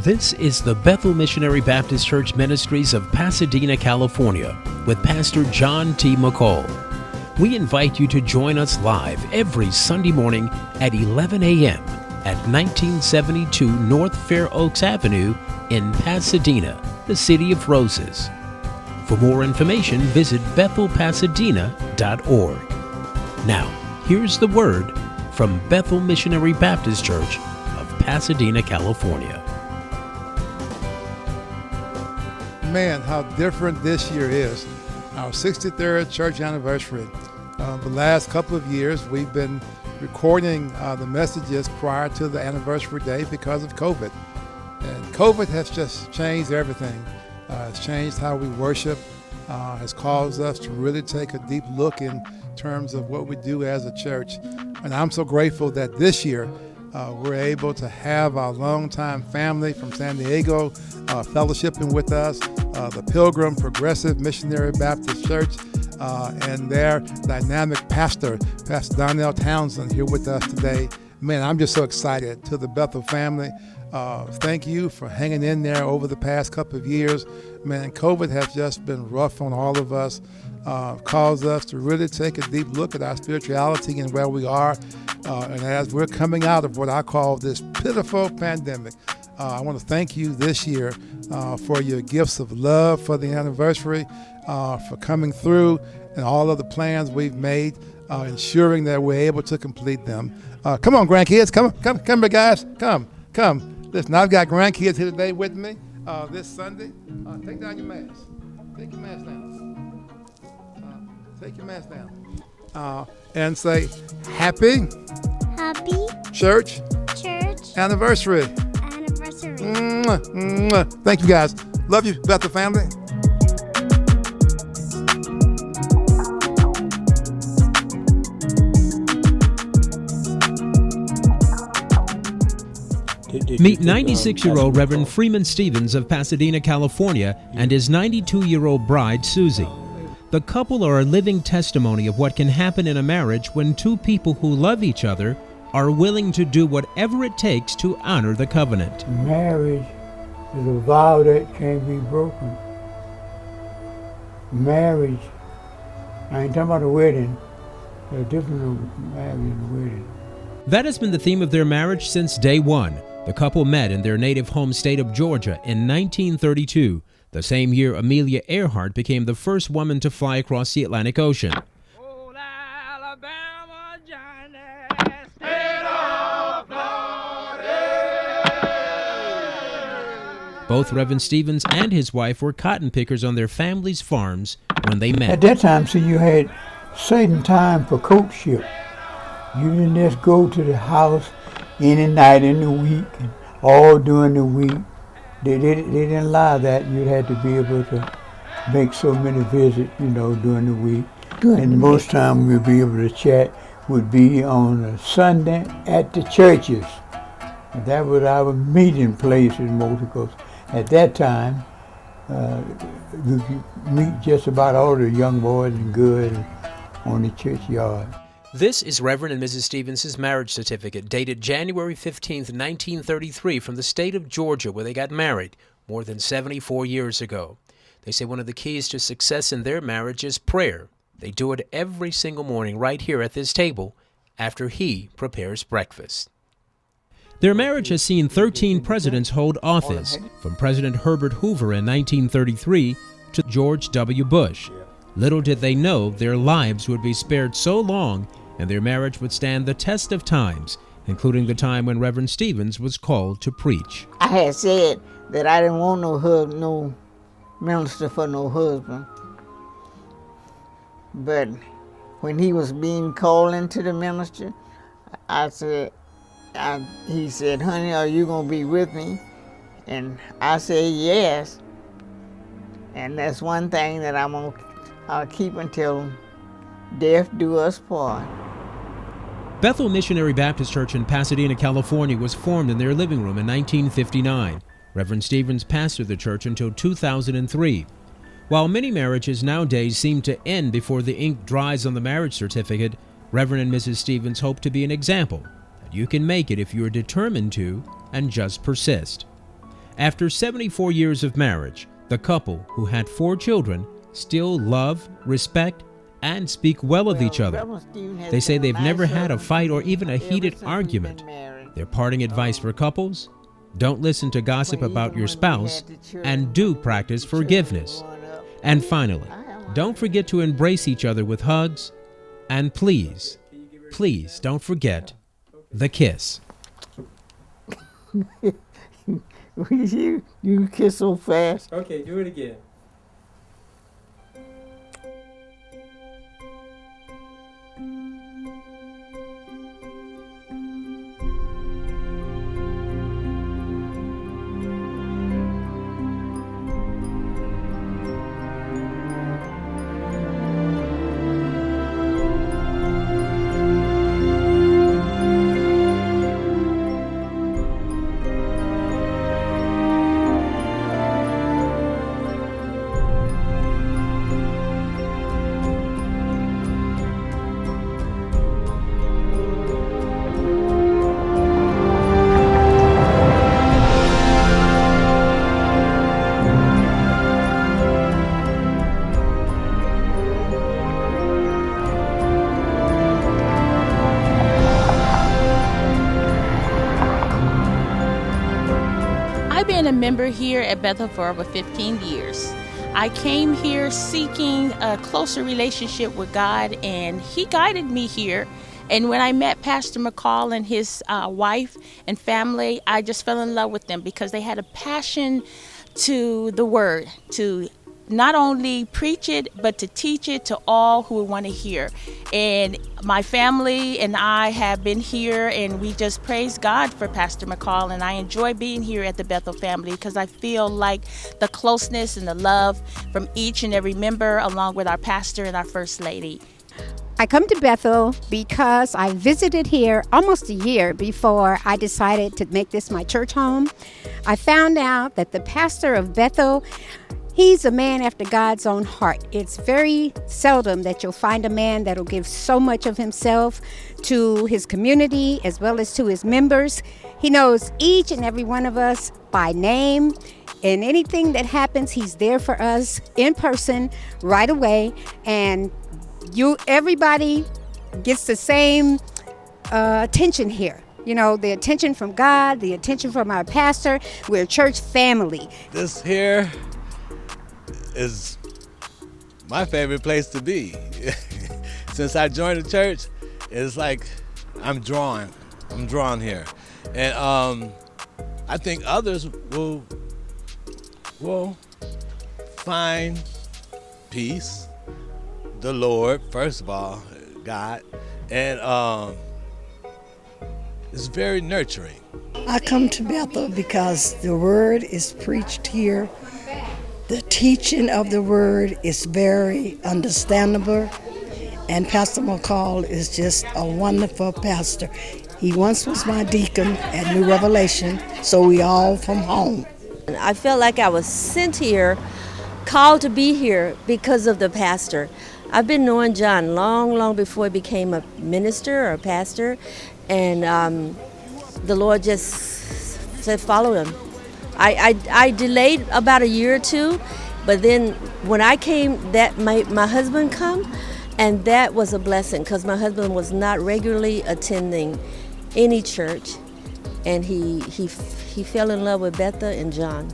This is the Bethel Missionary Baptist Church Ministries of Pasadena, California, with Pastor John T. McCall. We invite you to join us live every Sunday morning at 11 a.m. at 1972 North Fair Oaks Avenue in Pasadena, the City of Roses. For more information, visit bethelpasadena.org. Now, here's the word from Bethel Missionary Baptist Church of Pasadena, California. Man, how different this year is. Our 63rd church anniversary. The last couple of years, we've been recording the messages prior to the anniversary day because of COVID. And COVID has just changed everything. It's changed how we worship, has caused us to really take a deep look in terms of what we do as a church. And I'm so grateful that this year we're able to have our longtime family from San Diego fellowshipping with us, the Pilgrim Progressive Missionary Baptist Church, and their dynamic pastor, Pastor Donnell Townsend, here with us today. Man, I'm just so excited. To the Bethel family, thank you for hanging in there over the past couple of years. Man, COVID has just been rough on all of us, caused us to really take a deep look at our spirituality and where we are. And as we're coming out of what I call this pitiful pandemic, I want to thank you this year for your gifts of love for the anniversary, for coming through and all of the plans we've made, ensuring that we're able to complete them. Come on, grandkids, come here, guys, come. Listen, I've got grandkids here today with me this Sunday. Take down your mask. Take your mask down. Take your mask down. And say, happy church anniversary. Mwah, mwah. Thank you, guys. Love you, Bethel family. Meet 96-year-old Reverend Freeman Stevens of Pasadena, California, and his 92-year-old bride, Susie. The couple are a living testimony of what can happen in a marriage when two people who love each other are willing to do whatever it takes to honor the covenant. Marriage is a vow that can't be broken. Marriage, I ain't talking about a wedding. There's a difference of marriage and a wedding. That has been the theme of their marriage since day one. The couple met in their native home state of Georgia in 1932, the same year Amelia Earhart became the first woman to fly across the Atlantic Ocean. Old Alabama Johnny, state of Florida. Both Reverend Stevens and his wife were cotton pickers on their family's farms when they met. At that time, see, you had certain time for courtship. You didn't just go to the house any night in the week and all during the week. They didn't allow that. You had to be able to make so many visits, during the week. And most time we'd be able to chat would be on a Sunday at the churches. And that was our meeting place in most, because at that time you could meet just about all the young boys and girls on the churchyard. This is Reverend and Mrs. Stevens' marriage certificate dated January 15, 1933 from the state of Georgia, where they got married more than 74 years ago. They say one of the keys to success in their marriage is prayer. They do it every single morning right here at this table after he prepares breakfast. Their marriage has seen 13 presidents hold office, from President Herbert Hoover in 1933 to George W. Bush. Little did they know their lives would be spared so long and their marriage would stand the test of times, including the time when Reverend Stevens was called to preach. I had said that I didn't want no minister for no husband. But when he was being called into the ministry, he said, honey, are you going to be with me? And I said, yes. And that's one thing that I'll keep until death do us part. Bethel Missionary Baptist Church in Pasadena, California was formed in their living room in 1959. Reverend Stevens pastored the church until 2003. While many marriages nowadays seem to end before the ink dries on the marriage certificate, Reverend and Mrs. Stevens hope to be an example that you can make it if you are determined to and just persist. After 74 years of marriage, the couple, who had 4 children, still love, respect, and speak well of each other. They say they've never had a fight or even a heated argument. Their parting advice for couples: don't listen to gossip about your spouse, and do practice forgiveness. And finally, don't forget to embrace each other with hugs, and please, please don't forget the kiss. You kiss so fast. Okay, do it again. I've been a member here at Bethel for over 15 years. I came here seeking a closer relationship with God, and He guided me here. And when I met Pastor McCall and his wife and family, I just fell in love with them because they had a passion to the Word, to not only preach it, but to teach it to all who would want to hear. And my family and I have been here, and we just praise God for Pastor McCall, and I enjoy being here at the Bethel family because I feel like the closeness and the love from each and every member, along with our pastor and our first lady. I come to Bethel because I visited here almost a year before I decided to make this my church home. I found out that the pastor of Bethel, he's a man after God's own heart. It's very seldom that you'll find a man that'll give so much of himself to his community as well as to his members. He knows each and every one of us by name, and anything that happens, he's there for us in person right away. And everybody gets the same attention here. You know, the attention from God, the attention from our pastor. We're a church family. This here is my favorite place to be. Since I joined the church, it's like I'm drawn here. And I think others will find peace, the Lord, first of all, God, and it's very nurturing. I come to Bethel because the word is preached here. The teaching of the word is very understandable, and Pastor McCall is just a wonderful pastor. He once was my deacon at New Revelation, so we all from home. I felt like I was sent here, called to be here because of the pastor. I've been knowing John long before he became a minister or a pastor, and the Lord just said follow him. I delayed about a year or two, but then when I came, that my husband come, and that was a blessing because my husband was not regularly attending any church, and he fell in love with Bethel and John.